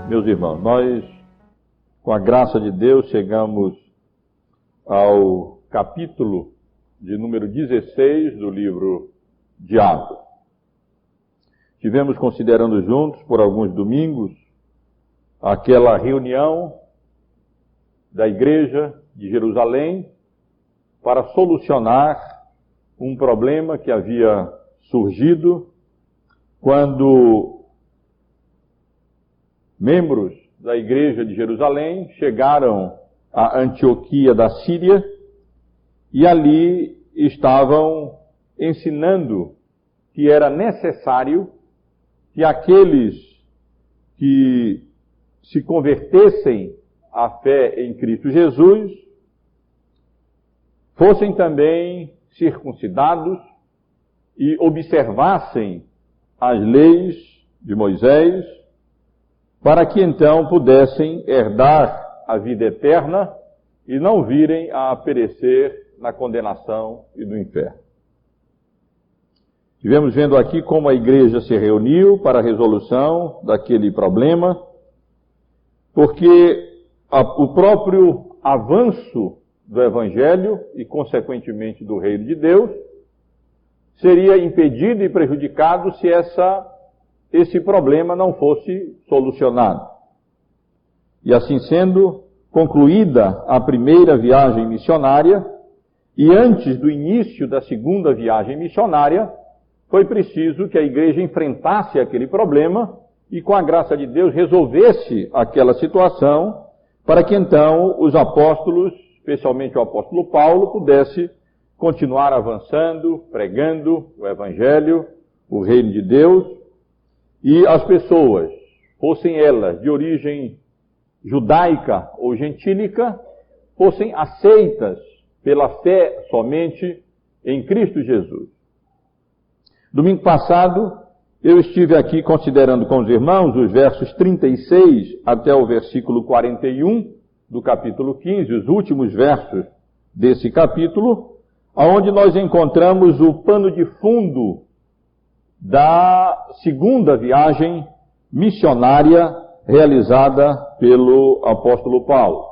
Meus irmãos, nós, com a graça de Deus, chegamos ao capítulo de número 16 do livro de Atos. Estivemos considerando juntos, por alguns domingos, aquela reunião da igreja de Jerusalém para solucionar um problema que havia surgido quando membros da igreja de Jerusalém chegaram a Antioquia da Síria e ali estavam ensinando que era necessário que aqueles que se convertessem à fé em Cristo Jesus fossem também circuncidados e observassem as leis de Moisés, para que então pudessem herdar a vida eterna e não virem a perecer na condenação e no inferno. Estivemos vendo aqui como a igreja se reuniu para a resolução daquele problema, porque o próprio avanço do Evangelho e, consequentemente, do Reino de Deus seria impedido e prejudicado se esse problema não fosse solucionado. E assim sendo, concluída a primeira viagem missionária, e antes do início da segunda viagem missionária, foi preciso que a igreja enfrentasse aquele problema e, com a graça de Deus, resolvesse aquela situação, para que então os apóstolos, especialmente o apóstolo Paulo, pudesse continuar avançando, pregando o Evangelho, o Reino de Deus, e as pessoas, fossem elas de origem judaica ou gentílica, fossem aceitas pela fé somente em Cristo Jesus. Domingo passado, eu estive aqui considerando com os irmãos os versos 36 até o versículo 41 do capítulo 15, os últimos versos desse capítulo, onde nós encontramos o pano de fundo da segunda viagem missionária realizada pelo apóstolo Paulo.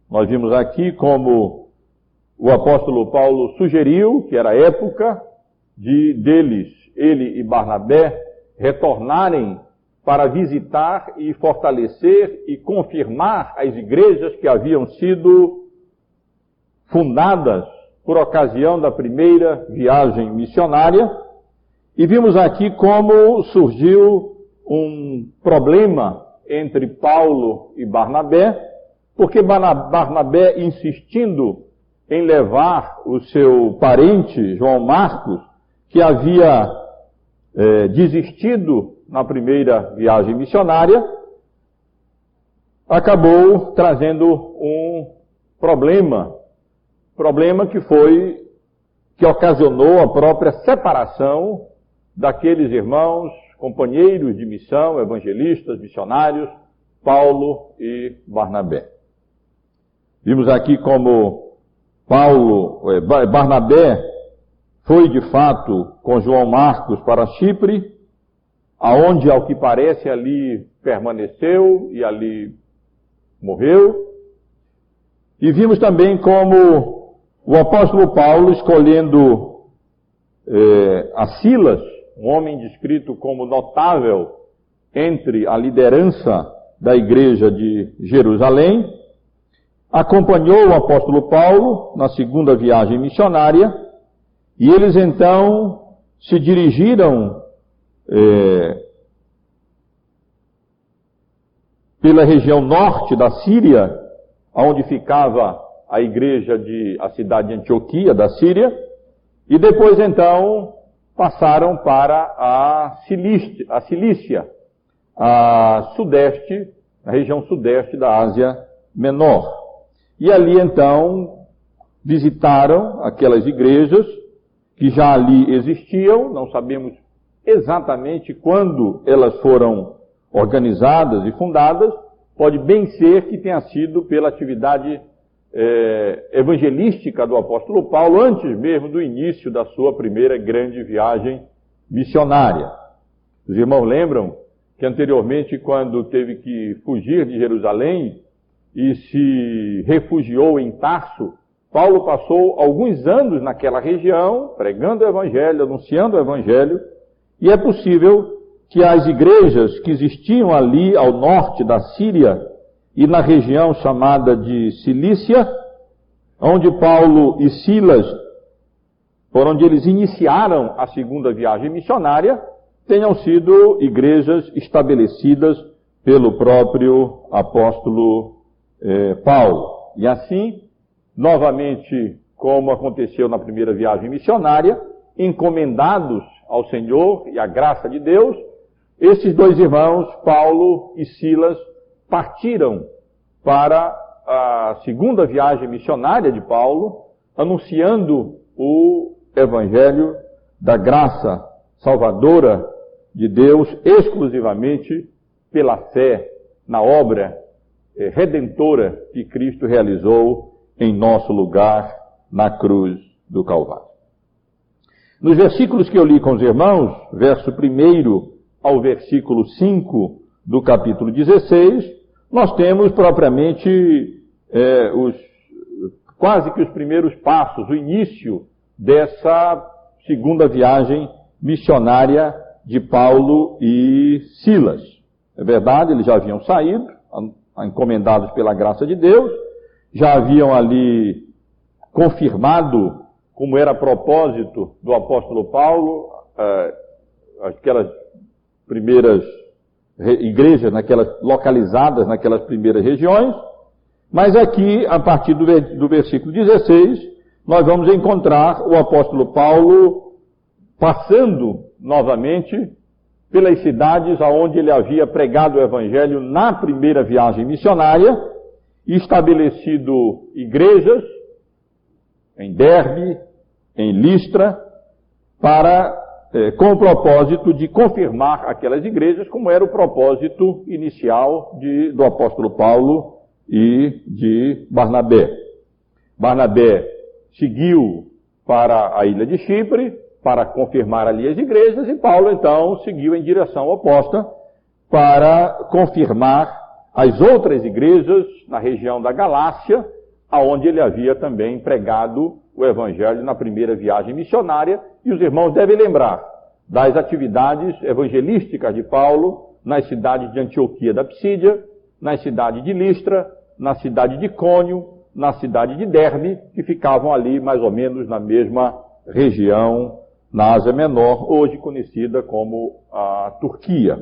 Nós vimos aqui como o apóstolo Paulo sugeriu que era a época ele e Barnabé, retornarem para visitar e fortalecer e confirmar as igrejas que haviam sido fundadas por ocasião da primeira viagem missionária. E vimos aqui como surgiu um problema entre Paulo e Barnabé, porque Barnabé, insistindo em levar o seu parente, João Marcos, que havia desistido na primeira viagem missionária, acabou trazendo um problema que ocasionou a própria separação daqueles irmãos, companheiros de missão, evangelistas, missionários, Paulo e Barnabé. Vimos aqui como Barnabé foi de fato com João Marcos para Chipre, aonde, ao que parece, ali permaneceu e ali morreu. E vimos também como o apóstolo Paulo, escolhendo a Silas, um homem descrito como notável entre a liderança da igreja de Jerusalém, acompanhou o apóstolo Paulo na segunda viagem missionária, e eles então se dirigiram pela região norte da Síria, onde ficava a cidade de Antioquia da Síria, e depois então passaram para a Cilícia, a região sudeste da Ásia Menor. E ali então visitaram aquelas igrejas que já ali existiam, não sabemos exatamente quando elas foram organizadas e fundadas, pode bem ser que tenha sido pela atividade evangelística do apóstolo Paulo, antes mesmo do início da sua primeira grande viagem missionária. Os irmãos lembram que anteriormente, quando teve que fugir de Jerusalém e se refugiou em Tarso, Paulo passou alguns anos naquela região, pregando o Evangelho, anunciando o Evangelho, e é possível que as igrejas que existiam ali ao norte da Síria e na região chamada de Cilícia, onde Paulo e Silas, por onde eles iniciaram a segunda viagem missionária, tenham sido igrejas estabelecidas pelo próprio apóstolo Paulo. E assim, novamente, como aconteceu na primeira viagem missionária, encomendados ao Senhor e à graça de Deus, esses dois irmãos, Paulo e Silas, partiram para a segunda viagem missionária de Paulo, anunciando o Evangelho da graça salvadora de Deus, exclusivamente pela fé na obra redentora que Cristo realizou em nosso lugar na cruz do Calvário. Nos versículos que eu li com os irmãos, verso 1 ao versículo 5 do capítulo 16, nós temos propriamente quase que os primeiros passos, o início dessa segunda viagem missionária de Paulo e Silas. É verdade, eles já haviam saído, encomendados pela graça de Deus, já haviam ali confirmado como era propósito do apóstolo Paulo, aquelas primeiras igrejas localizadas naquelas primeiras regiões, mas aqui, a partir do versículo 16, nós vamos encontrar o apóstolo Paulo passando novamente pelas cidades aonde ele havia pregado o evangelho na primeira viagem missionária, e estabelecido igrejas em Derbe, em Listra, com o propósito de confirmar aquelas igrejas, como era o propósito inicial do apóstolo Paulo e de Barnabé. Barnabé seguiu para a ilha de Chipre, para confirmar ali as igrejas, e Paulo então seguiu em direção oposta para confirmar as outras igrejas na região da Galácia, aonde ele havia também pregado o evangelho na primeira viagem missionária, e os irmãos devem lembrar das atividades evangelísticas de Paulo nas cidades de Antioquia da Psídia, nas cidades de Listra, na cidade de Icônio, na cidade de Derbe, que ficavam ali mais ou menos na mesma região na Ásia Menor, hoje conhecida como a Turquia.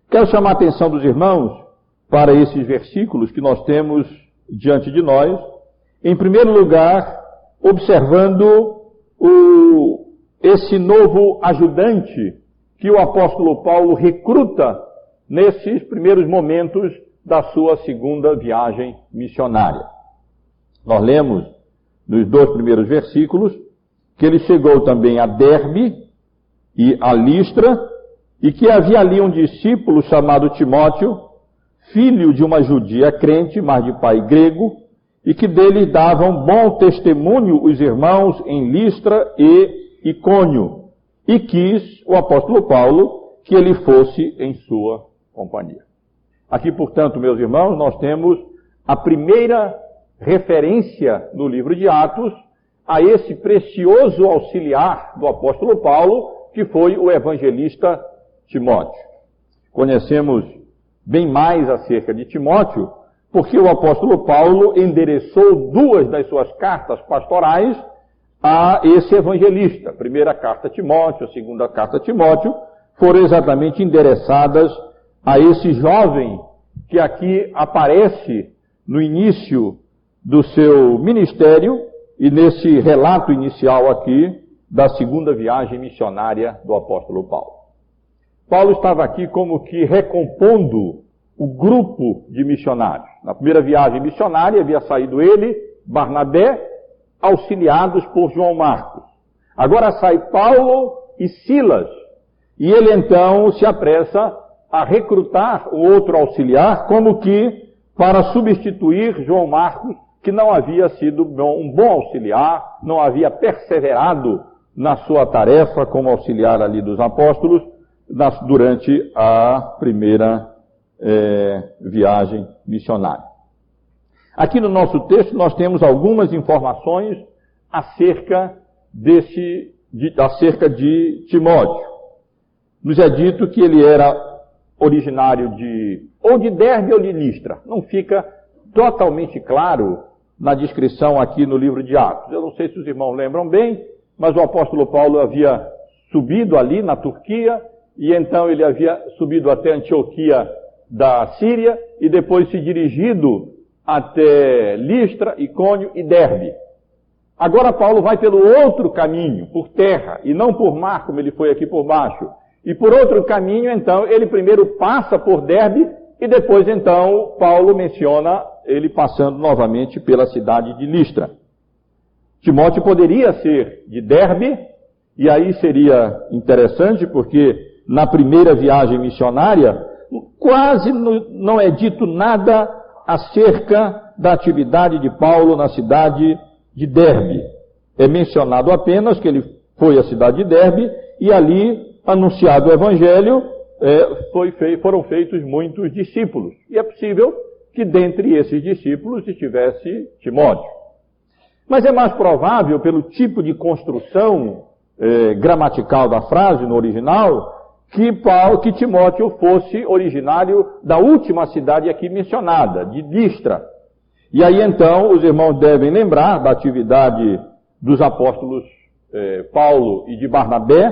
Quero chamar a atenção dos irmãos para esses versículos que nós temos diante de nós. Em primeiro lugar, observando esse novo ajudante que o apóstolo Paulo recruta nesses primeiros momentos da sua segunda viagem missionária. Nós lemos nos 2 primeiros versículos que ele chegou também a Derbe e a Listra, e que havia ali um discípulo chamado Timóteo, filho de uma judia crente, mas de pai grego, e que dele davam bom testemunho os irmãos em Listra e Icônio, e quis o apóstolo Paulo que ele fosse em sua companhia. Aqui, portanto, meus irmãos, nós temos a primeira referência no livro de Atos a esse precioso auxiliar do apóstolo Paulo, que foi o evangelista Timóteo. Conhecemos bem mais acerca de Timóteo, porque o apóstolo Paulo endereçou 2 das suas cartas pastorais a esse evangelista. A primeira carta a Timóteo, a segunda carta a Timóteo, foram exatamente endereçadas a esse jovem que aqui aparece no início do seu ministério e nesse relato inicial aqui da segunda viagem missionária do apóstolo Paulo. Paulo estava aqui como que recompondo o grupo de missionários. Na primeira viagem missionária havia saído ele, Barnabé, auxiliados por João Marcos. Agora sai Paulo e Silas, e ele então se apressa a recrutar o outro auxiliar, como que para substituir João Marcos, que não havia sido um bom auxiliar, não havia perseverado na sua tarefa como auxiliar ali dos apóstolos, durante a primeira viagem missionária. Aqui no nosso texto nós temos algumas informações acerca de Timóteo. Nos é dito que ele era originário de Derbe ou de Listra. Não fica totalmente claro na descrição aqui no livro de Atos. Eu não sei se os irmãos lembram bem, mas o apóstolo Paulo havia subido ali na Turquia, e então ele havia subido até Antioquia da Síria, e depois se dirigido até Listra, Icônio e Derbe. Agora Paulo vai pelo outro caminho, por terra, e não por mar, como ele foi aqui por baixo. E por outro caminho, então, ele primeiro passa por Derbe, e depois, então, Paulo menciona ele passando novamente pela cidade de Listra. Timóteo poderia ser de Derbe, e aí seria interessante, porque na primeira viagem missionária, quase não é dito nada acerca da atividade de Paulo na cidade de Derbe. É mencionado apenas que ele foi à cidade de Derbe, e ali, anunciado o Evangelho, foram feitos muitos discípulos. E é possível que dentre esses discípulos estivesse Timóteo. Mas é mais provável, pelo tipo de construção gramatical da frase no original, que Timóteo fosse originário da última cidade aqui mencionada, de Listra. E aí então os irmãos devem lembrar da atividade dos apóstolos Paulo e de Barnabé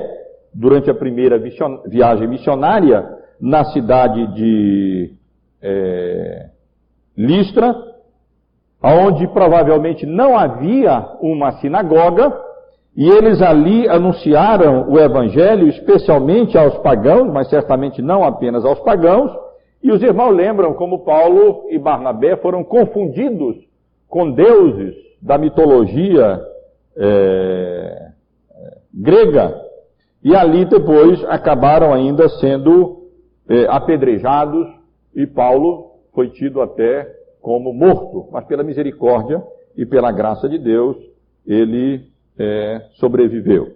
durante a primeira viagem missionária na cidade de Listra, onde provavelmente não havia uma sinagoga, e eles ali anunciaram o Evangelho especialmente aos pagãos, mas certamente não apenas aos pagãos, e os irmãos lembram como Paulo e Barnabé foram confundidos com deuses da mitologia grega, e ali depois acabaram ainda sendo apedrejados, e Paulo foi tido até como morto, mas pela misericórdia e pela graça de Deus, ele sobreviveu.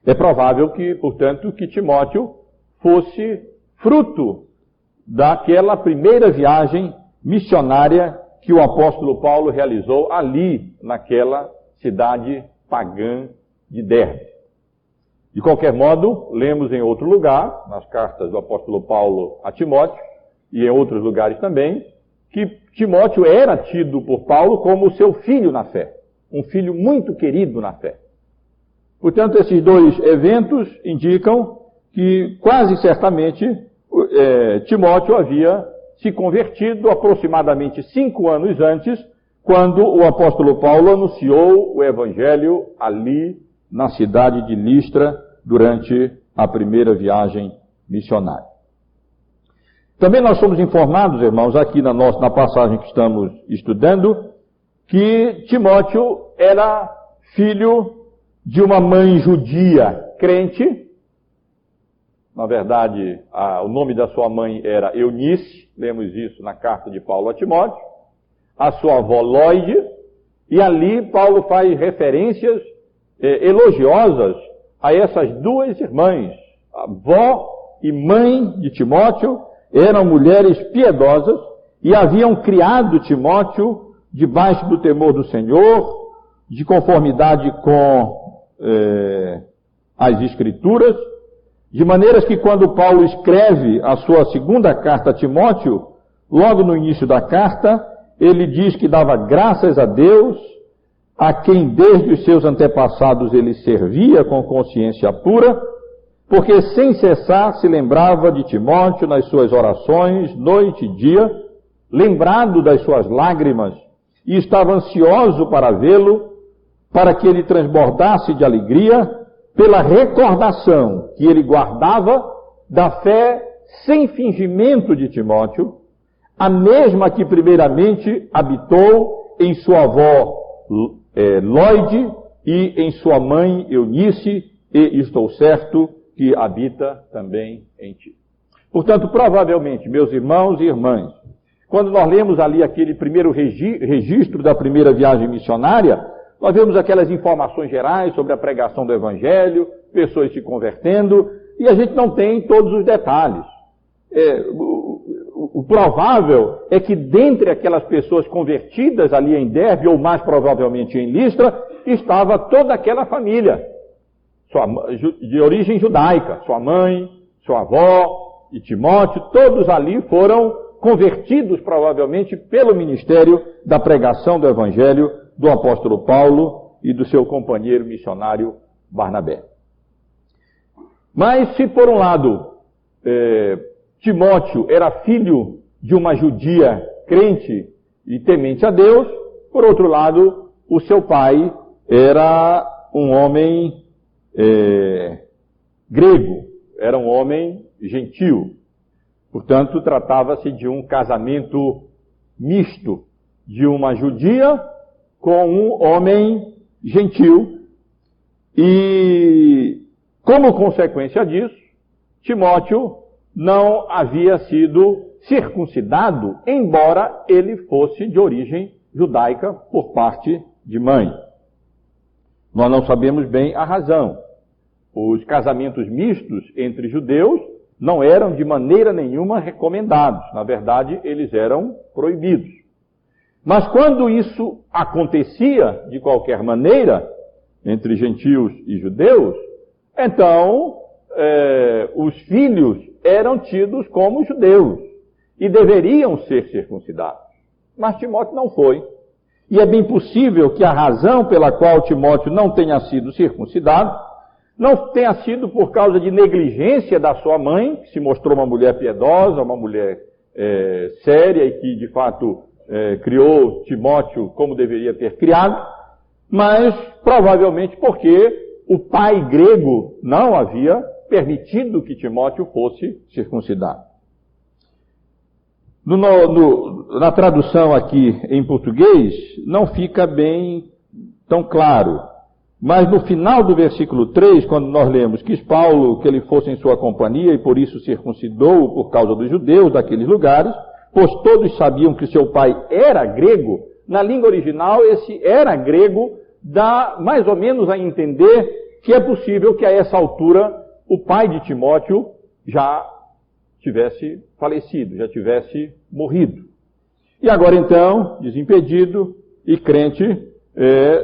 É provável que, portanto, que Timóteo fosse fruto daquela primeira viagem missionária que o apóstolo Paulo realizou ali, naquela cidade pagã de Derbe. De qualquer modo, lemos em outro lugar, nas cartas do apóstolo Paulo a Timóteo, e em outros lugares também, que Timóteo era tido por Paulo como seu filho na fé, um filho muito querido na fé. Portanto, esses dois eventos indicam que quase certamente Timóteo havia se convertido aproximadamente 5 anos antes, quando o apóstolo Paulo anunciou o Evangelho ali na cidade de Listra, durante a primeira viagem missionária. Também nós somos informados, irmãos, aqui na passagem que estamos estudando, que Timóteo era filho de uma mãe judia crente. Na verdade, o nome da sua mãe era Eunice, lemos isso na carta de Paulo a Timóteo, a sua avó Lóide, e ali Paulo faz referências elogiosas a essas duas irmãs. A avó e mãe de Timóteo eram mulheres piedosas e haviam criado Timóteo debaixo do temor do Senhor, de conformidade com as Escrituras, de maneiras que quando Paulo escreve a sua segunda carta a Timóteo, logo no início da carta, ele diz que dava graças a Deus, a quem desde os seus antepassados ele servia com consciência pura, porque sem cessar se lembrava de Timóteo nas suas orações, noite e dia, lembrado das suas lágrimas, e estava ansioso para vê-lo, para que ele transbordasse de alegria pela recordação que ele guardava da fé sem fingimento de Timóteo, a mesma que primeiramente habitou em sua avó Lóide e em sua mãe Eunice, e estou certo que habita também em ti. Portanto, provavelmente, meus irmãos e irmãs, quando nós lemos ali aquele primeiro registro da primeira viagem missionária, nós vemos aquelas informações gerais sobre a pregação do Evangelho, pessoas se convertendo, e a gente não tem todos os detalhes. O provável é que dentre aquelas pessoas convertidas ali em Derbe, ou mais provavelmente em Listra, estava toda aquela família, de origem judaica, sua mãe, sua avó e Timóteo, todos ali foram convertidos provavelmente pelo ministério da pregação do Evangelho do apóstolo Paulo e do seu companheiro missionário Barnabé. Mas se por um lado Timóteo era filho de uma judia crente e temente a Deus, por outro lado, o seu pai era um homem grego, era um homem gentil. Portanto, tratava-se de um casamento misto de uma judia com um homem gentil. E, como consequência disso, Timóteo não havia sido circuncidado, embora ele fosse de origem judaica por parte de mãe. Nós não sabemos bem a razão. Os casamentos mistos entre judeus não eram de maneira nenhuma recomendados. Na verdade, eles eram proibidos. Mas quando isso acontecia, de qualquer maneira, entre gentios e judeus, então os filhos eram tidos como judeus e deveriam ser circuncidados. Mas Timóteo não foi. E é bem possível que a razão pela qual Timóteo não tenha sido circuncidado não tenha sido por causa de negligência da sua mãe, que se mostrou uma mulher piedosa, uma mulher séria e que de fato criou Timóteo como deveria ter criado, mas provavelmente porque o pai grego não havia permitido que Timóteo fosse circuncidado. Na tradução aqui em português, não fica bem tão claro, mas no final do versículo 3, quando nós lemos: quis Paulo que ele fosse em sua companhia e por isso circuncidou por causa dos judeus daqueles lugares, pois todos sabiam que seu pai era grego. Na língua original, esse era grego dá mais ou menos a entender que é possível que a essa altura o pai de Timóteo já tivesse falecido, já tivesse morrido. E agora então, desimpedido e crente,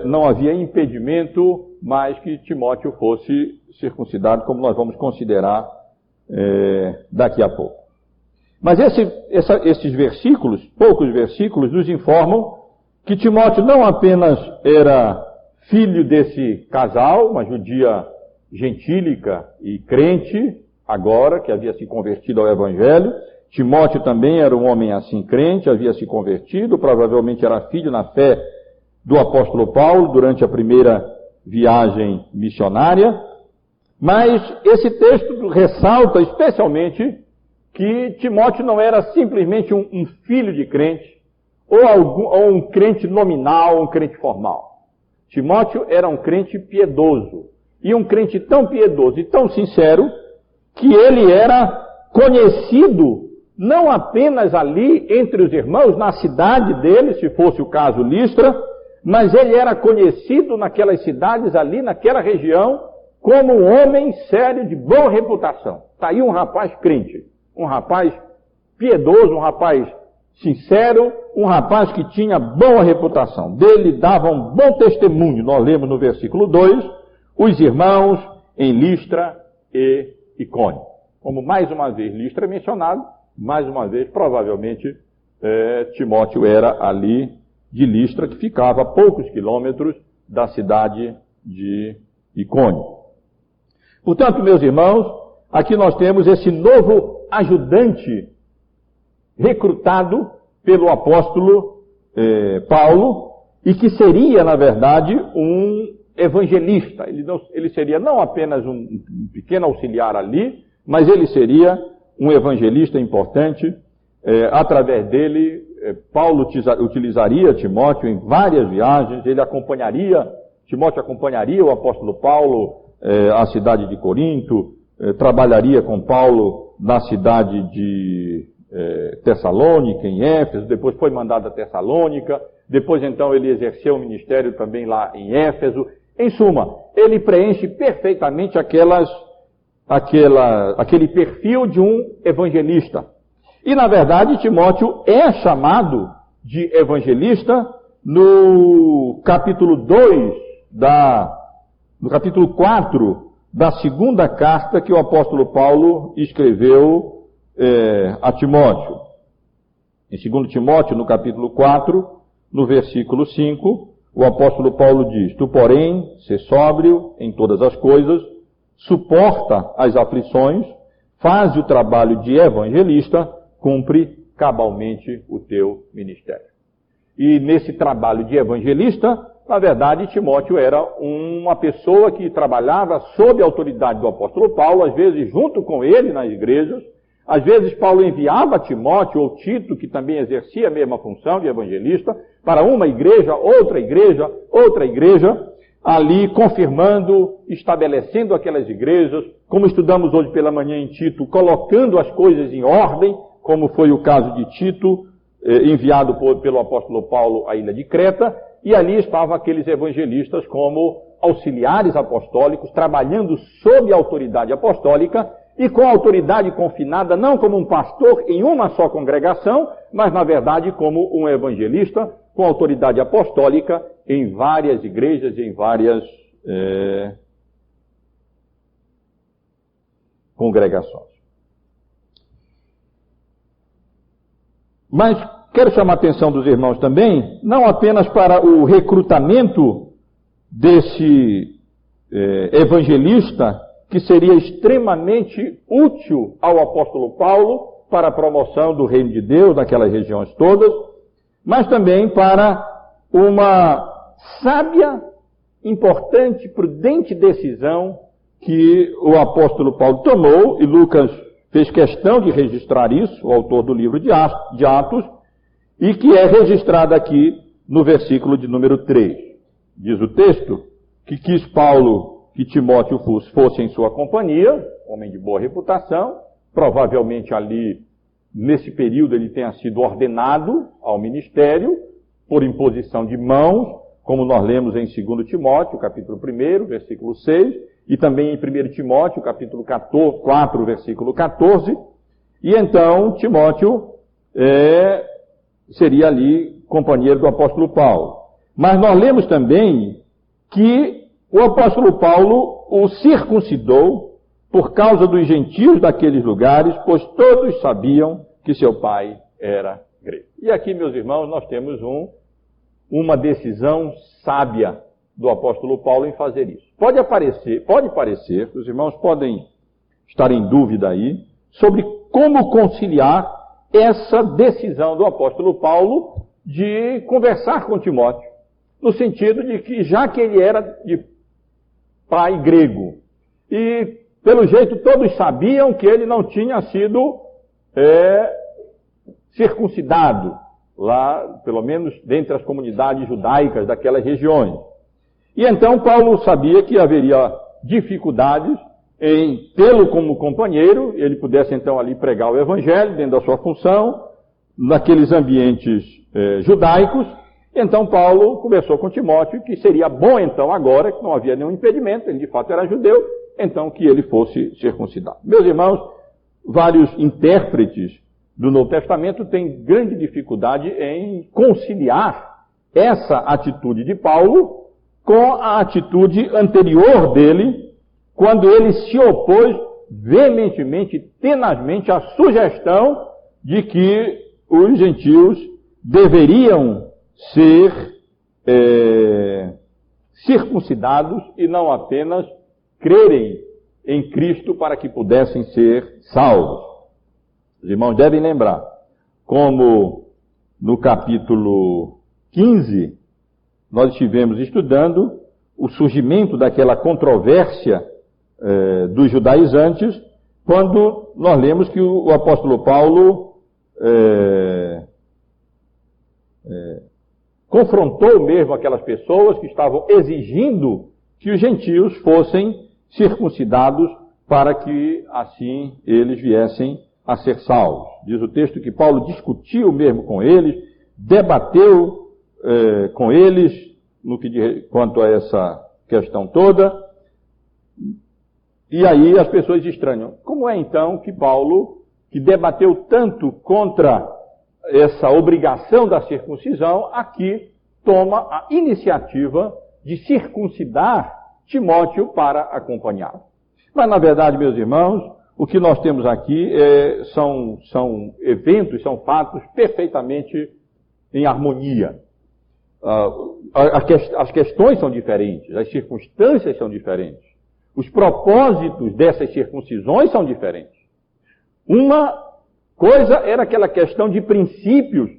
não havia impedimento mais que Timóteo fosse circuncidado, como nós vamos considerar daqui a pouco. Mas esses versículos, poucos versículos, nos informam que Timóteo não apenas era filho desse casal, uma judia gentílica e crente, agora que havia se convertido ao Evangelho. Timóteo também era um homem assim crente, havia se convertido, provavelmente era filho na fé do apóstolo Paulo durante a primeira viagem missionária. Mas esse texto ressalta especialmente que Timóteo não era simplesmente um filho de crente, ou um crente nominal, um crente formal. Timóteo era um crente piedoso, e um crente tão piedoso e tão sincero, que ele era conhecido não apenas ali entre os irmãos, na cidade dele, se fosse o caso Listra, mas ele era conhecido naquelas cidades ali, naquela região, como um homem sério de boa reputação. Está aí um rapaz crente, um rapaz piedoso, um rapaz sincero, um rapaz que tinha boa reputação. Dele dava um bom testemunho. Nós lemos no versículo 2, os irmãos em Listra e Icônio. Como mais uma vez Listra é mencionado, mais uma vez provavelmente Timóteo era ali de Listra, que ficava a poucos quilômetros da cidade de Icônio. Portanto, meus irmãos, aqui nós temos esse novo ajudante recrutado pelo apóstolo Paulo, e que seria, na verdade, um evangelista. Ele seria não apenas um pequeno auxiliar ali, mas ele seria um evangelista importante. Através dele, Paulo utilizaria Timóteo em várias viagens. Timóteo acompanharia o apóstolo Paulo à cidade de Corinto, trabalharia com Paulo na cidade de Tessalônica, em Éfeso, depois foi mandado a Tessalônica, depois então ele exerceu o ministério também lá em Éfeso. Em suma, ele preenche perfeitamente aquelas aquele perfil de um evangelista. E, na verdade, Timóteo é chamado de evangelista no capítulo 2, no capítulo 4 da segunda carta que o apóstolo Paulo escreveu a Timóteo. Em 2 Timóteo, no capítulo 4, no versículo 5, o apóstolo Paulo diz: Tu, porém, sê sóbrio em todas as coisas, suporta as aflições, faz o trabalho de evangelista, cumpre cabalmente o teu ministério. E nesse trabalho de evangelista, na verdade, Timóteo era uma pessoa que trabalhava sob a autoridade do apóstolo Paulo, às vezes junto com ele nas igrejas. Às vezes Paulo enviava Timóteo ou Tito, que também exercia a mesma função de evangelista, para uma igreja, outra igreja, ali confirmando, estabelecendo aquelas igrejas, como estudamos hoje pela manhã em Tito, colocando as coisas em ordem, como foi o caso de Tito, enviado pelo apóstolo Paulo à ilha de Creta, e ali estavam aqueles evangelistas como auxiliares apostólicos, trabalhando sob a autoridade apostólica, e com autoridade confinada, não como um pastor em uma só congregação, mas, na verdade, como um evangelista com autoridade apostólica em várias igrejas e em várias congregações. Mas quero chamar a atenção dos irmãos também, não apenas para o recrutamento desse evangelista, que seria extremamente útil ao apóstolo Paulo para a promoção do reino de Deus naquelas regiões todas, mas também para uma sábia, importante, prudente decisão que o apóstolo Paulo tomou, e Lucas fez questão de registrar isso, o autor do livro de Atos, e que é registrada aqui no versículo de número 3. Diz o texto que quis Paulo que Timóteo fosse em sua companhia, homem de boa reputação, provavelmente ali, nesse período, ele tenha sido ordenado ao ministério, por imposição de mãos, como nós lemos em 2 Timóteo, capítulo 1, versículo 6, e também em 1 Timóteo, capítulo 4, versículo 14, e então Timóteo seria ali companheiro do apóstolo Paulo. Mas nós lemos também que o apóstolo Paulo o circuncidou por causa dos gentios daqueles lugares, pois todos sabiam que seu pai era grego. E aqui, meus irmãos, nós temos uma decisão sábia do apóstolo Paulo em fazer isso. Pode parecer, os irmãos podem estar em dúvida aí, sobre como conciliar essa decisão do apóstolo Paulo de conversar com Timóteo, no sentido de que, já que ele era de pai grego, e pelo jeito todos sabiam que ele não tinha sido circuncidado, lá, pelo menos dentre as comunidades judaicas daquelas regiões. E então Paulo sabia que haveria dificuldades em tê-lo como companheiro, ele pudesse então ali pregar o evangelho dentro da sua função, naqueles ambientes judaicos. Então Paulo conversou com Timóteo que seria bom então agora, que não havia nenhum impedimento, ele de fato era judeu, então que ele fosse circuncidado. Meus irmãos, vários intérpretes do Novo Testamento têm grande dificuldade em conciliar essa atitude de Paulo com a atitude anterior dele, quando ele se opôs veementemente, tenazmente à sugestão de que os gentios deveriam ser circuncidados e não apenas crerem em Cristo para que pudessem ser salvos. Os irmãos devem lembrar, como no capítulo 15, nós estivemos estudando o surgimento daquela controvérsia dos judaizantes, quando nós lemos que o apóstolo Paulo confrontou mesmo aquelas pessoas que estavam exigindo que os gentios fossem circuncidados para que assim eles viessem a ser salvos. Diz o texto que Paulo discutiu mesmo com eles, debateu com eles quanto a essa questão toda, E aí as pessoas estranham. Como é então que Paulo, que debateu tanto contra essa obrigação da circuncisão, aqui toma a iniciativa de circuncidar Timóteo para acompanhá-lo? Mas, na verdade, meus irmãos, o que nós temos aqui são eventos, são fatos perfeitamente em harmonia. As questões são diferentes, as circunstâncias são diferentes, os propósitos dessas circuncisões são diferentes. Uma coisa era aquela questão de princípios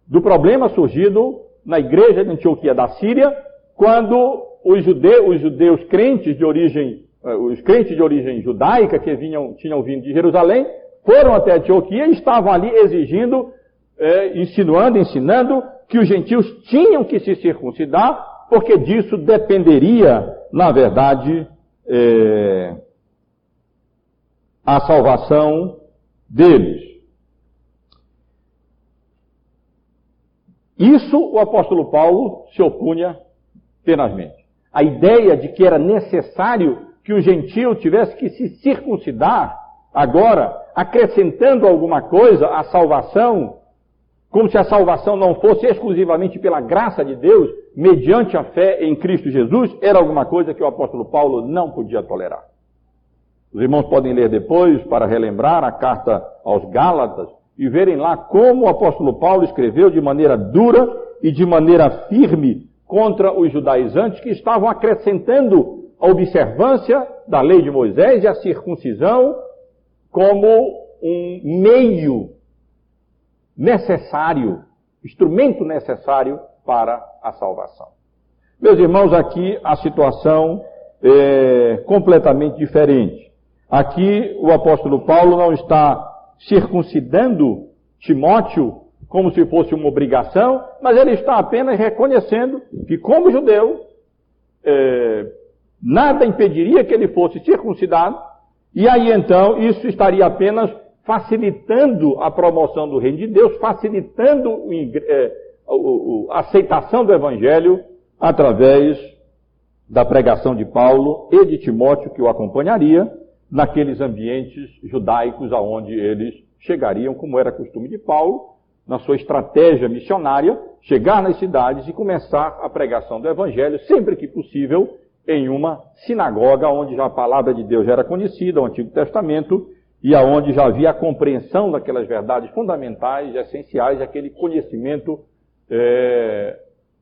do problema surgido na igreja de Antioquia da Síria, quando os judeus crentes de origem, os crentes de origem judaica que tinham vindo de Jerusalém, foram até Antioquia e estavam ali exigindo, ensinando que os gentios tinham que se circuncidar, porque disso dependeria, na verdade, a salvação deles. Isso o apóstolo Paulo se opunha tenazmente. A ideia de que era necessário que o gentio tivesse que se circuncidar, agora, acrescentando alguma coisa à salvação, como se a salvação não fosse exclusivamente pela graça de Deus, mediante a fé em Cristo Jesus, era alguma coisa que o apóstolo Paulo não podia tolerar. Os irmãos podem ler depois, para relembrar a carta aos Gálatas, e verem lá como o apóstolo Paulo escreveu de maneira dura e de maneira firme contra os judaizantes que estavam acrescentando a observância da lei de Moisés e a circuncisão como um meio necessário, instrumento necessário para a salvação. Meus irmãos, aqui a situação é completamente diferente. Aqui o apóstolo Paulo não está circuncidando Timóteo como se fosse uma obrigação, mas ele está apenas reconhecendo que, como judeu, nada impediria que ele fosse circuncidado, e aí então isso estaria apenas facilitando a promoção do reino de Deus, facilitando a aceitação do evangelho através da pregação de Paulo e de Timóteo, que o acompanharia naqueles ambientes judaicos aonde eles chegariam, como era costume de Paulo, na sua estratégia missionária, chegar nas cidades e começar a pregação do evangelho, sempre que possível, em uma sinagoga onde já a palavra de Deus já era conhecida, o Antigo Testamento, e aonde já havia a compreensão daquelas verdades fundamentais, essenciais, aquele conhecimento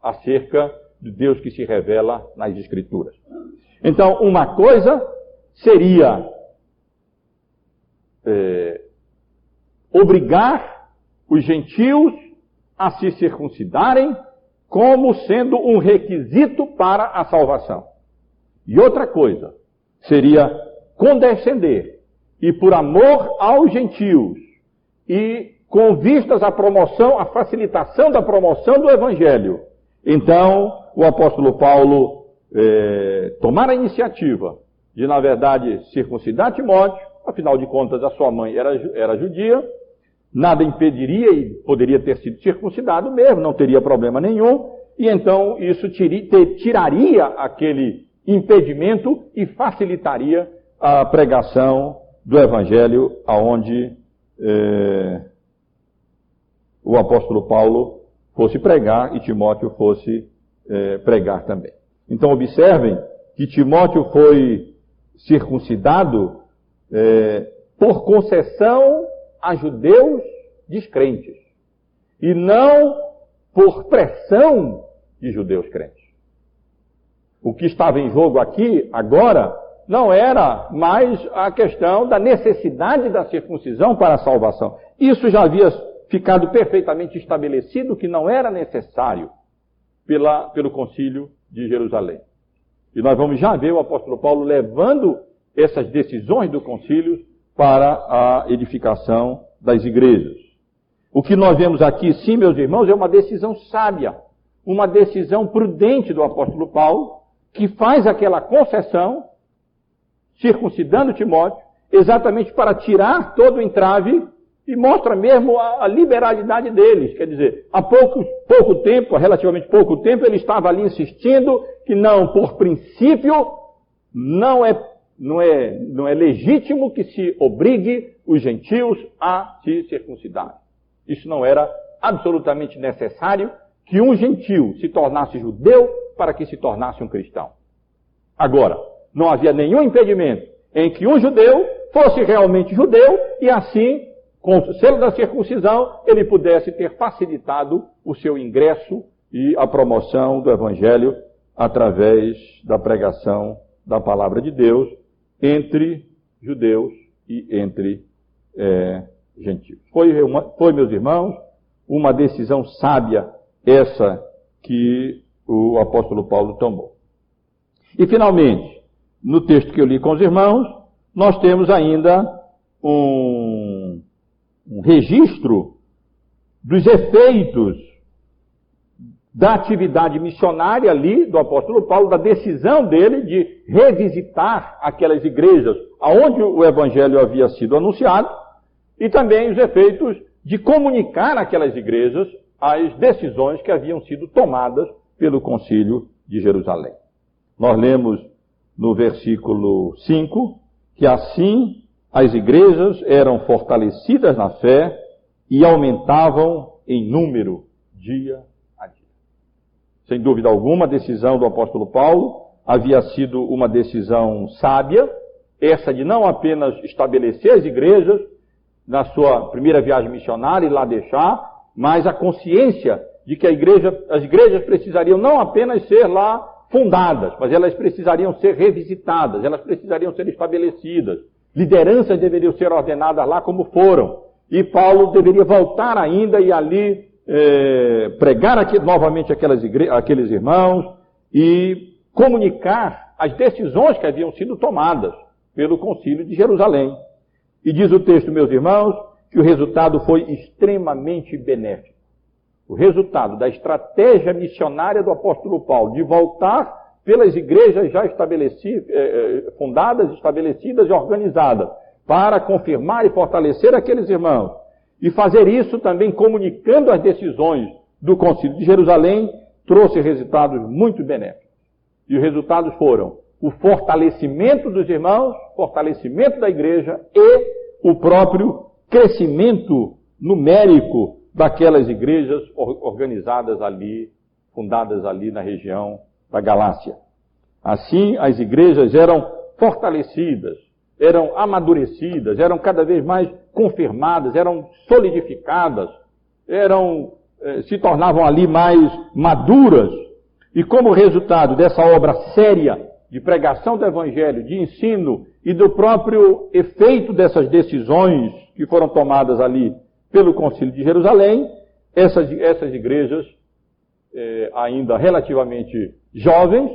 acerca de Deus que se revela nas Escrituras. Então, uma coisa seria obrigar os gentios a se circuncidarem como sendo um requisito para a salvação. E outra coisa seria condescender e por amor aos gentios e com vistas à promoção, à facilitação da promoção do evangelho, então o apóstolo Paulo tomar a iniciativa de, na verdade, circuncidar Timóteo. Afinal de contas, a sua mãe era judia, nada impediria e poderia ter sido circuncidado mesmo, não teria problema nenhum, e então isso tiraria aquele impedimento e facilitaria a pregação do evangelho aonde o apóstolo Paulo fosse pregar e Timóteo fosse pregar também. Então observem que Timóteo foi circuncidado por concessão a judeus descrentes e não por pressão de judeus crentes. O que estava em jogo aqui, agora, não era mais a questão da necessidade da circuncisão para a salvação. Isso já havia ficado perfeitamente estabelecido que não era necessário pelo concílio de Jerusalém. E nós vamos já ver o apóstolo Paulo levando essas decisões do concílio para a edificação das igrejas. O que nós vemos aqui, sim, meus irmãos, é uma decisão sábia, uma decisão prudente do apóstolo Paulo, que faz aquela concessão, circuncidando Timóteo, exatamente para tirar todo o entrave e mostra mesmo a liberalidade deles. Quer dizer, há relativamente pouco tempo, ele estava ali insistindo que não, por princípio, não é não é legítimo que se obrigue os gentios a se circuncidar. Isso não era absolutamente necessário que um gentio se tornasse judeu para que se tornasse um cristão. Agora, não havia nenhum impedimento em que um judeu fosse realmente judeu e assim, com o selo da circuncisão, ele pudesse ter facilitado o seu ingresso e a promoção do Evangelho através da pregação da palavra de Deus entre judeus e entre gentios. Foi, meus irmãos, uma decisão sábia essa que o apóstolo Paulo tomou. E, finalmente, no texto que eu li com os irmãos, nós temos ainda um registro dos efeitos da atividade missionária ali do apóstolo Paulo, da decisão dele de revisitar aquelas igrejas aonde o evangelho havia sido anunciado, e também os efeitos de comunicar àquelas igrejas as decisões que haviam sido tomadas pelo Concílio de Jerusalém. Nós lemos no versículo 5 que assim as igrejas eram fortalecidas na fé e aumentavam em número dia a dia. Sem dúvida alguma, a decisão do apóstolo Paulo havia sido uma decisão sábia, essa de não apenas estabelecer as igrejas na sua primeira viagem missionária e lá deixar, mas a consciência de que as igrejas precisariam não apenas ser lá fundadas, mas elas precisariam ser revisitadas, elas precisariam ser estabelecidas. Lideranças deveriam ser ordenadas lá como foram. E Paulo deveria voltar ainda e ali pregar novamente aqueles irmãos e comunicar as decisões que haviam sido tomadas pelo Concílio de Jerusalém. E diz o texto, meus irmãos, que o resultado foi extremamente benéfico. O resultado da estratégia missionária do apóstolo Paulo de voltar pelas igrejas já fundadas, estabelecidas e organizadas, para confirmar e fortalecer aqueles irmãos, e fazer isso também comunicando as decisões do Concílio de Jerusalém, trouxe resultados muito benéficos. E os resultados foram o fortalecimento dos irmãos, fortalecimento da igreja e o próprio crescimento numérico daquelas igrejas organizadas ali, fundadas ali na região da Galácia. Assim, as igrejas eram fortalecidas, eram amadurecidas, eram cada vez mais confirmadas, eram solidificadas, se tornavam ali mais maduras. E como resultado dessa obra séria de pregação do Evangelho, de ensino e do próprio efeito dessas decisões que foram tomadas ali pelo Concílio de Jerusalém, essas igrejas, ainda relativamente jovens,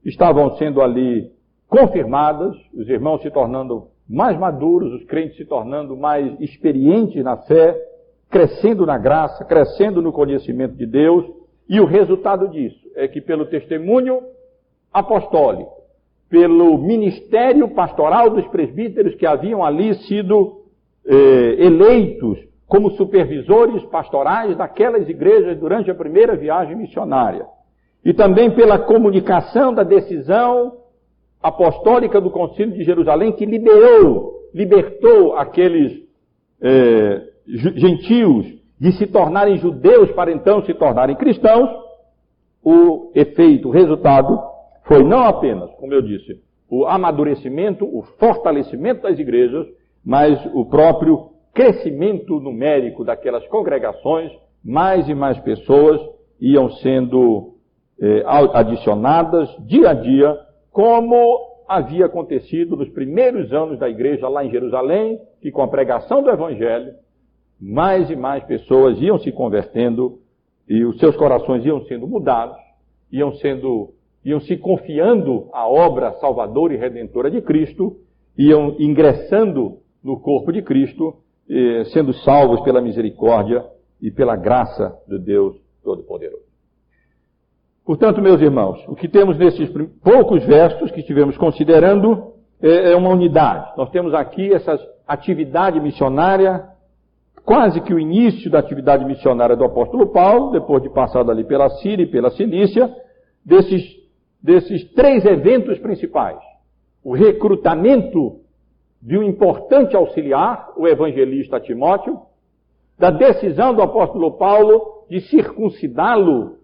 estavam sendo ali confirmadas, os irmãos se tornando mais maduros, os crentes se tornando mais experientes na fé, crescendo na graça, crescendo no conhecimento de Deus, e o resultado disso é que pelo testemunho apostólico, pelo ministério pastoral dos presbíteros que haviam ali sido eleitos como supervisores pastorais daquelas igrejas durante a primeira viagem missionária, e também pela comunicação da decisão apostólica do Concílio de Jerusalém, que libertou aqueles gentios de se tornarem judeus para então se tornarem cristãos, o efeito, o resultado foi não apenas, como eu disse, o amadurecimento, o fortalecimento das igrejas, mas o próprio crescimento numérico daquelas congregações, mais e mais pessoas iam sendo adicionadas dia a dia, como havia acontecido nos primeiros anos da igreja lá em Jerusalém, que com a pregação do Evangelho, mais e mais pessoas iam se convertendo e os seus corações iam sendo mudados, iam se confiando à obra salvadora e redentora de Cristo, iam ingressando no corpo de Cristo, sendo salvos pela misericórdia e pela graça de Deus Todo-Poderoso. Portanto, meus irmãos, o que temos nesses poucos versos que estivemos considerando é uma unidade. Nós temos aqui essa atividade missionária, quase que o início da atividade missionária do apóstolo Paulo, depois de passado ali pela Síria e pela Cilícia, desses três eventos principais. o recrutamento de um importante auxiliar, o evangelista Timóteo, da decisão do apóstolo Paulo de circuncidá-lo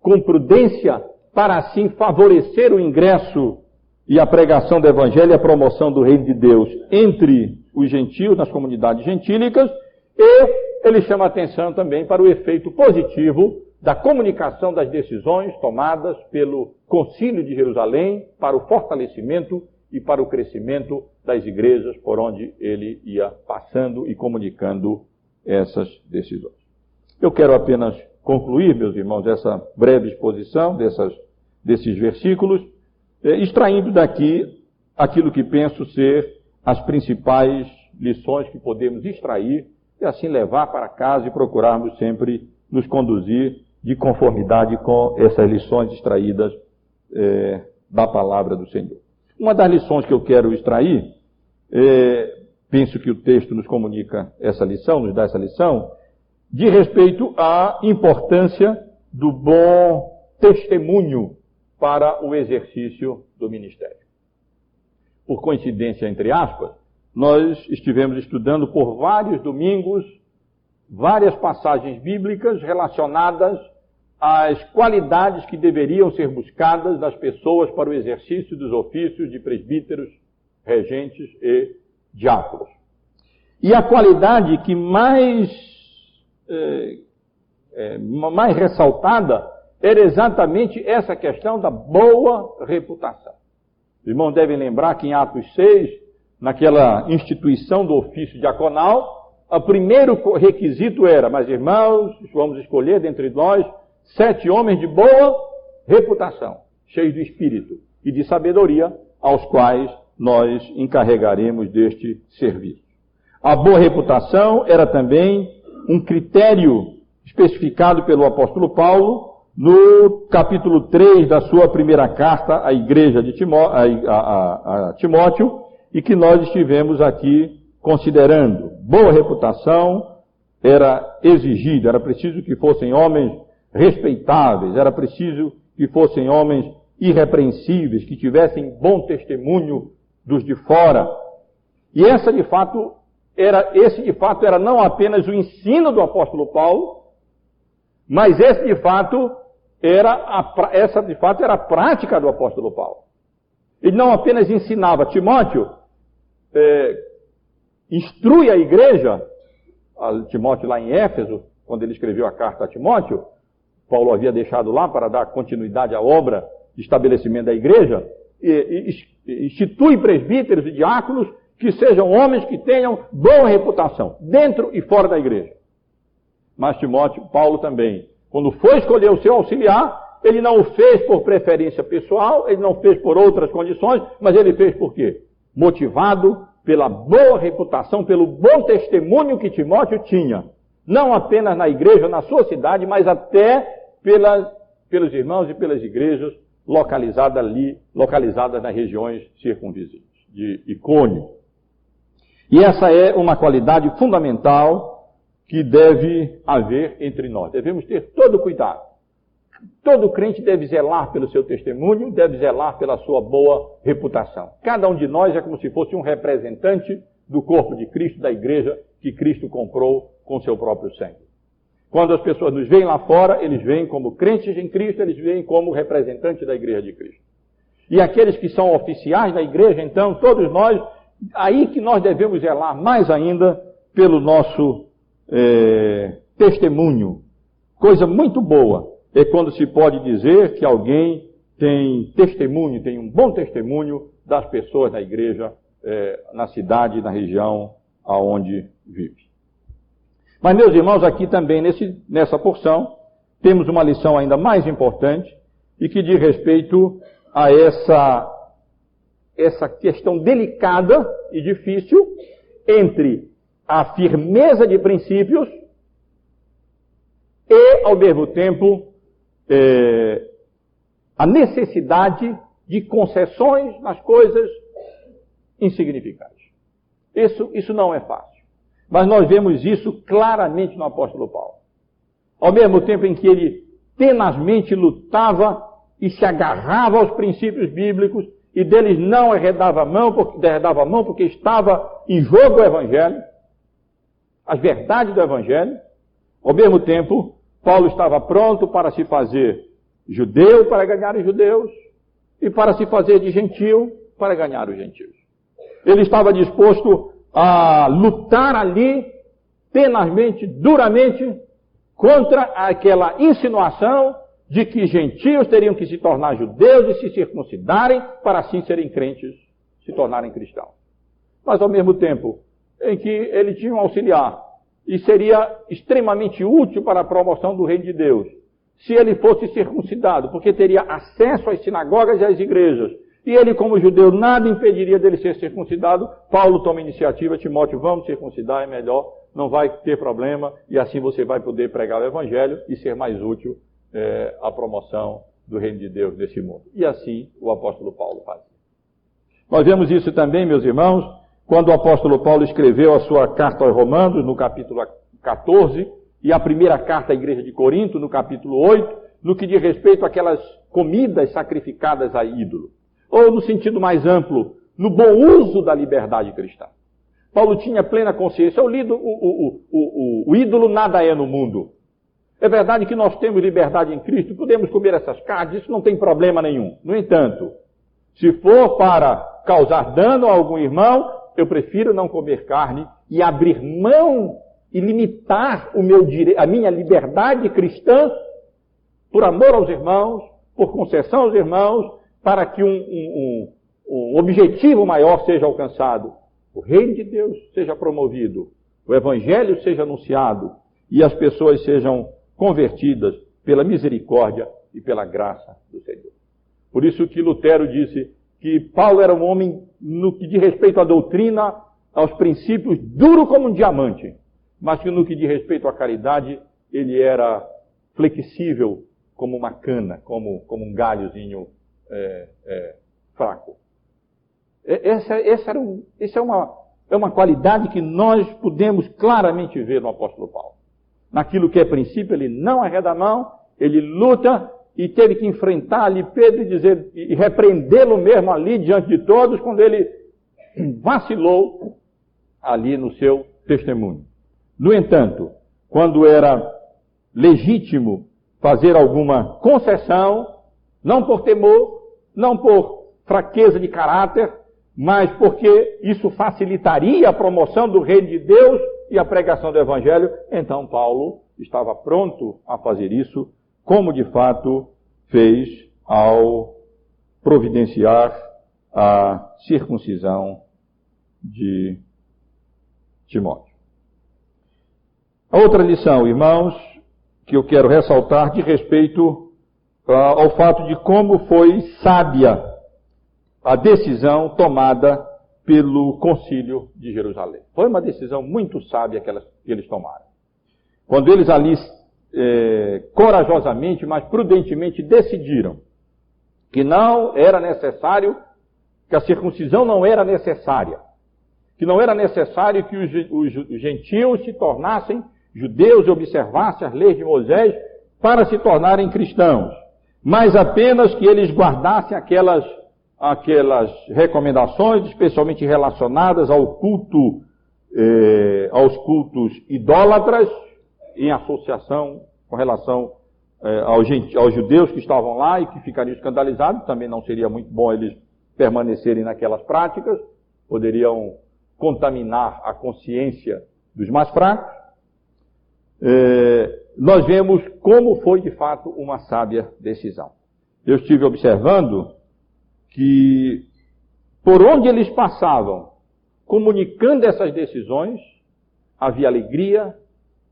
com prudência para assim favorecer o ingresso e a pregação do evangelho e a promoção do reino de Deus entre os gentios, nas comunidades gentílicas, e ele chama a atenção também para o efeito positivo da comunicação das decisões tomadas pelo Concílio de Jerusalém para o fortalecimento e para o crescimento das igrejas por onde ele ia passando e comunicando essas decisões. Eu quero apenas concluir, meus irmãos, essa breve exposição desses versículos, extraindo daqui aquilo que penso ser as principais lições que podemos extrair e assim levar para casa e procurarmos sempre nos conduzir de conformidade com essas lições extraídas da palavra do Senhor. Uma das lições que eu quero extrair, penso que o texto nos comunica essa lição, nos dá essa lição, de respeito à importância do bom testemunho para o exercício do ministério. Por coincidência, entre aspas, nós estivemos estudando por vários domingos várias passagens bíblicas relacionadas às qualidades que deveriam ser buscadas das pessoas para o exercício dos ofícios de presbíteros, regentes e diáconos. E a qualidade que mais ressaltada era exatamente essa questão da boa reputação. Os irmãos devem lembrar que em Atos 6, naquela instituição do ofício diaconal, o primeiro requisito era: mas irmãos, vamos escolher dentre nós 7 homens de boa reputação, cheios de espírito e de sabedoria, aos quais nós encarregaremos deste serviço. A boa reputação era também um critério especificado pelo apóstolo Paulo no capítulo 3 da sua primeira carta à igreja de Timóteo, e que nós estivemos aqui considerando. Boa reputação era exigida, era preciso que fossem homens respeitáveis, era preciso que fossem homens irrepreensíveis, que tivessem bom testemunho dos de fora. E esse de fato era não apenas o ensino do apóstolo Paulo, mas essa de fato era a prática do apóstolo Paulo. Ele não apenas ensinava Timóteo, instrui a igreja, Timóteo lá em Éfeso, quando ele escreveu a carta a Timóteo, Paulo havia deixado lá para dar continuidade à obra de estabelecimento da igreja, institui presbíteros e diáconos que sejam homens que tenham boa reputação, dentro e fora da igreja. Mas Paulo também, quando foi escolher o seu auxiliar, ele não o fez por preferência pessoal, ele não fez por outras condições, mas ele fez por quê? Motivado pela boa reputação, pelo bom testemunho que Timóteo tinha, não apenas na igreja, na sua cidade, mas até pelos irmãos e pelas igrejas localizadas nas regiões circunvizinhas, de Icônio. E essa é uma qualidade fundamental que deve haver entre nós. Devemos ter todo cuidado. Todo crente deve zelar pelo seu testemunho, deve zelar pela sua boa reputação. Cada um de nós é como se fosse um representante do corpo de Cristo, da igreja que Cristo comprou com seu próprio sangue. Quando as pessoas nos veem lá fora, eles veem como crentes em Cristo, eles veem como representantes da igreja de Cristo. E aqueles que são oficiais da igreja, então, todos nós, aí que nós devemos zelar mais ainda pelo nosso testemunho. Coisa muito boa é quando se pode dizer que alguém tem testemunho, tem um bom testemunho das pessoas da igreja, na cidade, na região aonde vive. Mas, meus irmãos, aqui também nessa porção, temos uma lição ainda mais importante e que diz respeito a essa questão delicada e difícil entre a firmeza de princípios e, ao mesmo tempo, a necessidade de concessões nas coisas insignificantes. Isso não é fácil. Mas nós vemos isso claramente no apóstolo Paulo. Ao mesmo tempo em que ele tenazmente lutava e se agarrava aos princípios bíblicos e deles não arredava a mão porque estava em jogo o Evangelho, as verdades do Evangelho. Ao mesmo tempo, Paulo estava pronto para se fazer judeu para ganhar os judeus e para se fazer de gentil para ganhar os gentios. Ele estava disposto a lutar ali, tenazmente, duramente, contra aquela insinuação de que gentios teriam que se tornar judeus e se circuncidarem para assim serem crentes, se tornarem cristãos. Mas ao mesmo tempo em que ele tinha um auxiliar e seria extremamente útil para a promoção do reino de Deus, se ele fosse circuncidado, porque teria acesso às sinagogas e às igrejas, e ele como judeu nada impediria dele ser circuncidado, Paulo toma iniciativa, Timóteo, vamos circuncidar, é melhor, não vai ter problema, e assim você vai poder pregar o Evangelho e ser mais útil à promoção do reino de Deus nesse mundo. E assim o apóstolo Paulo faz. Nós vemos isso também, meus irmãos, quando o apóstolo Paulo escreveu a sua carta aos Romanos, no capítulo 14, e a primeira carta à igreja de Corinto, no capítulo 8, no que diz respeito àquelas comidas sacrificadas a ídolo. Ou, no sentido mais amplo, no bom uso da liberdade cristã. Paulo tinha plena consciência. O ídolo nada é no mundo. É verdade que nós temos liberdade em Cristo, podemos comer essas carnes, isso não tem problema nenhum. No entanto, se for para causar dano a algum irmão, eu prefiro não comer carne e abrir mão e limitar a minha liberdade cristã por amor aos irmãos, por concessão aos irmãos, para que um objetivo maior seja alcançado. O reino de Deus seja promovido, o Evangelho seja anunciado e as pessoas sejam convertidas pela misericórdia e pela graça do Senhor. Por isso que Lutero disse que Paulo era um homem, no que diz respeito à doutrina, aos princípios, duro como um diamante, mas que no que diz respeito à caridade, ele era flexível como uma cana, como um galhozinho fraco. Essa é uma qualidade que nós podemos claramente ver no apóstolo Paulo. Naquilo que é princípio, ele não arreda a mão, ele luta e teve que enfrentar ali Pedro e repreendê-lo mesmo ali diante de todos quando ele vacilou ali no seu testemunho. No entanto, quando era legítimo fazer alguma concessão, não por temor, não por fraqueza de caráter, mas porque isso facilitaria a promoção do reino de Deus e a pregação do Evangelho, então Paulo estava pronto a fazer isso, como de fato fez ao providenciar a circuncisão de Timóteo. A outra lição, irmãos, que eu quero ressaltar de respeito ao fato de como foi sábia a decisão tomada pelo Concílio de Jerusalém. Foi uma decisão muito sábia que eles tomaram. Quando eles ali corajosamente, mas prudentemente decidiram que não era necessário, que a circuncisão não era necessária, que não era necessário que os gentios se tornassem judeus e observassem as leis de Moisés para se tornarem cristãos, mas apenas que eles guardassem aquelas recomendações, especialmente relacionadas ao culto, aos cultos idólatras, em associação com relação aos judeus que estavam lá e que ficariam escandalizados. Também não seria muito bom eles permanecerem naquelas práticas, poderiam contaminar a consciência dos mais fracos. Nós vemos como foi de fato uma sábia decisão. Eu estive observando que por onde eles passavam, comunicando essas decisões, havia alegria,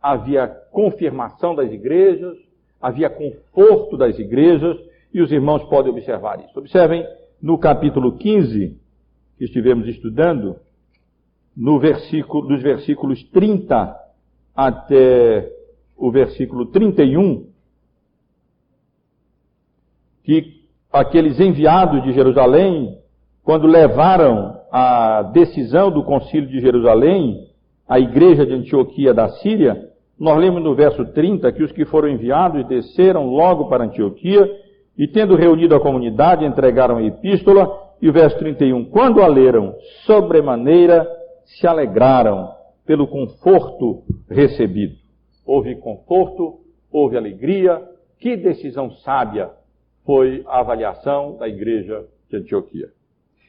havia confirmação das igrejas, havia conforto das igrejas, e os irmãos podem observar isso. Observem no capítulo 15, que estivemos estudando, dos versículos 30 até o versículo 31, que aqueles enviados de Jerusalém, quando levaram a decisão do concílio de Jerusalém à igreja de Antioquia da Síria, nós lemos no verso 30 que os que foram enviados desceram logo para Antioquia e, tendo reunido a comunidade, entregaram a epístola E o verso 31, quando a leram, sobremaneira se alegraram pelo conforto recebido. Houve conforto, houve alegria. Que decisão sábia foi a avaliação da igreja de Antioquia.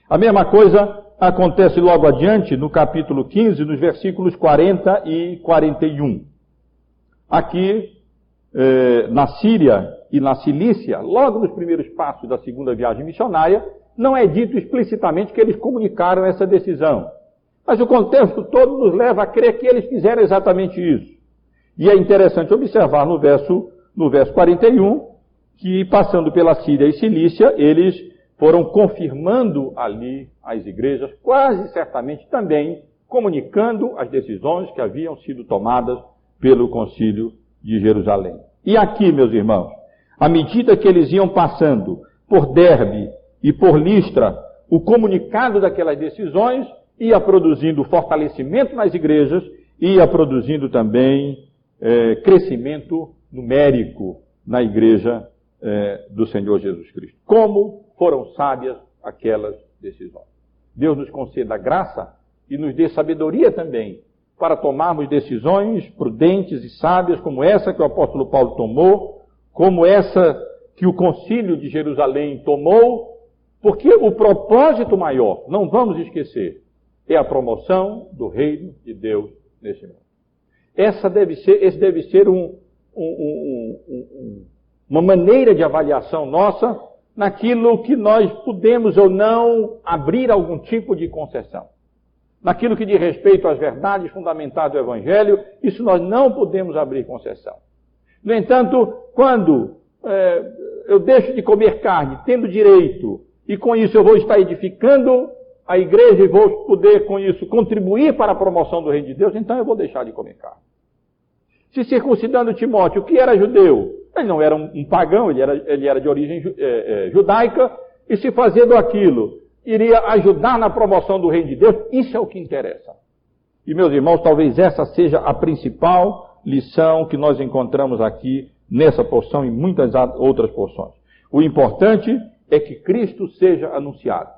A mesma coisa acontece logo adiante, no capítulo 15, nos versículos 40 e 41. Aqui, na Síria e na Cilícia, logo nos primeiros passos da segunda viagem missionária, não é dito explicitamente que eles comunicaram essa decisão. Mas o contexto todo nos leva a crer que eles fizeram exatamente isso. E é interessante observar no verso 41, que passando pela Síria e Cilícia, eles foram confirmando ali as igrejas, quase certamente também comunicando as decisões que haviam sido tomadas pelo Concílio de Jerusalém. E aqui, meus irmãos, à medida que eles iam passando por Derbe e por Listra, o comunicado daquelas decisões ia produzindo fortalecimento nas igrejas, ia produzindo também crescimento numérico na igreja do Senhor Jesus Cristo. Como foram sábias aquelas decisões. Deus nos conceda graça e nos dê sabedoria também para tomarmos decisões prudentes e sábias como essa que o apóstolo Paulo tomou, como essa que o Concílio de Jerusalém tomou, porque o propósito maior, não vamos esquecer, é a promoção do reino de Deus nesse mundo. Esse deve ser uma maneira de avaliação nossa naquilo que nós podemos ou não abrir algum tipo de concessão. Naquilo que diz respeito às verdades fundamentadas do Evangelho, isso nós não podemos abrir concessão. No entanto, quando eu deixo de comer carne, tendo direito, e com isso eu vou estar edificando a igreja e vou poder com isso contribuir para a promoção do reino de Deus, então eu vou deixar de comer carne. Se circuncidando Timóteo, que era judeu, ele não era um pagão, ele era de origem judaica, e se fazendo aquilo iria ajudar na promoção do reino de Deus, isso é o que interessa. E, meus irmãos, talvez essa seja a principal lição que nós encontramos aqui nessa porção e muitas outras porções. O importante é que Cristo seja anunciado.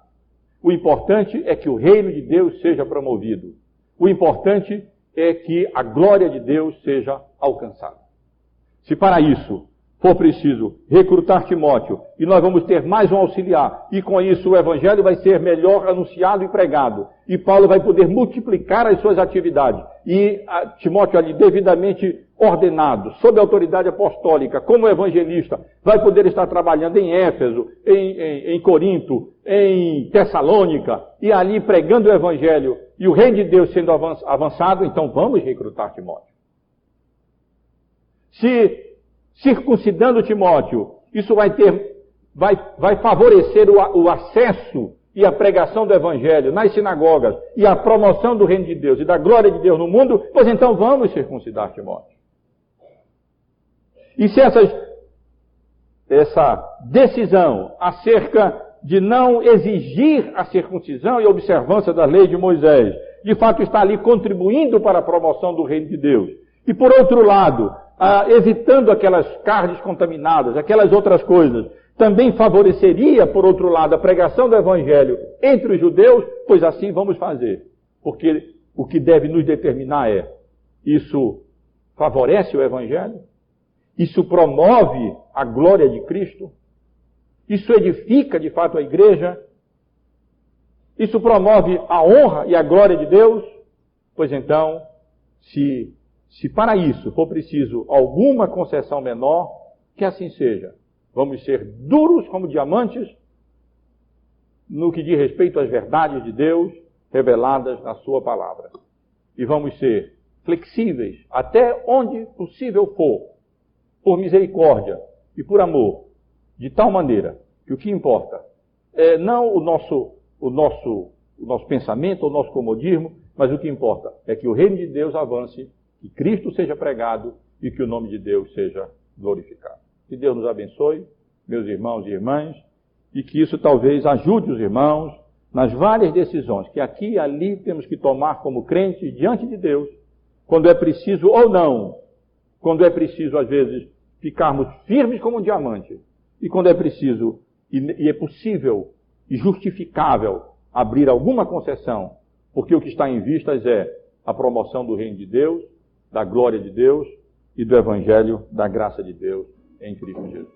O importante é que o reino de Deus seja promovido. O importante é que a glória de Deus seja alcançada. Se para isso for preciso recrutar Timóteo, e nós vamos ter mais um auxiliar, e com isso o Evangelho vai ser melhor anunciado e pregado, e Paulo vai poder multiplicar as suas atividades, e Timóteo ali devidamente ordenado, sob a autoridade apostólica, como evangelista, vai poder estar trabalhando em Éfeso, em Corinto, em Tessalônica, e ali pregando o Evangelho, e o reino de Deus sendo avançado, então vamos recrutar Timóteo. Se circuncidando Timóteo, isso vai favorecer o acesso e a pregação do Evangelho nas sinagogas e a promoção do reino de Deus e da glória de Deus no mundo, pois então vamos circuncidar Timóteo. E se essa decisão acerca de não exigir a circuncisão e a observância da lei de Moisés, de fato está ali contribuindo para a promoção do reino de Deus, e por outro lado, evitando aquelas carnes contaminadas, aquelas outras coisas, também favoreceria, por outro lado, a pregação do Evangelho entre os judeus, pois assim vamos fazer. Porque o que deve nos determinar é, isso favorece o Evangelho? Isso promove a glória de Cristo? Isso edifica, de fato, a igreja? Isso promove a honra e a glória de Deus? Pois então, se para isso for preciso alguma concessão menor, que assim seja. Vamos ser duros como diamantes no que diz respeito às verdades de Deus reveladas na sua palavra. E vamos ser flexíveis até onde possível for, por misericórdia e por amor, de tal maneira que o que importa é não o nosso pensamento, o nosso comodismo, mas o que importa é que o reino de Deus avance, que Cristo seja pregado e que o nome de Deus seja glorificado. Que Deus nos abençoe, meus irmãos e irmãs, e que isso talvez ajude os irmãos nas várias decisões que aqui e ali temos que tomar como crentes diante de Deus, quando é preciso ou não, quando é preciso às vezes ficarmos firmes como um diamante, e quando é preciso e é possível justificável abrir alguma concessão, porque o que está em vistas é a promoção do reino de Deus, da glória de Deus e do evangelho da graça de Deus em Cristo Jesus.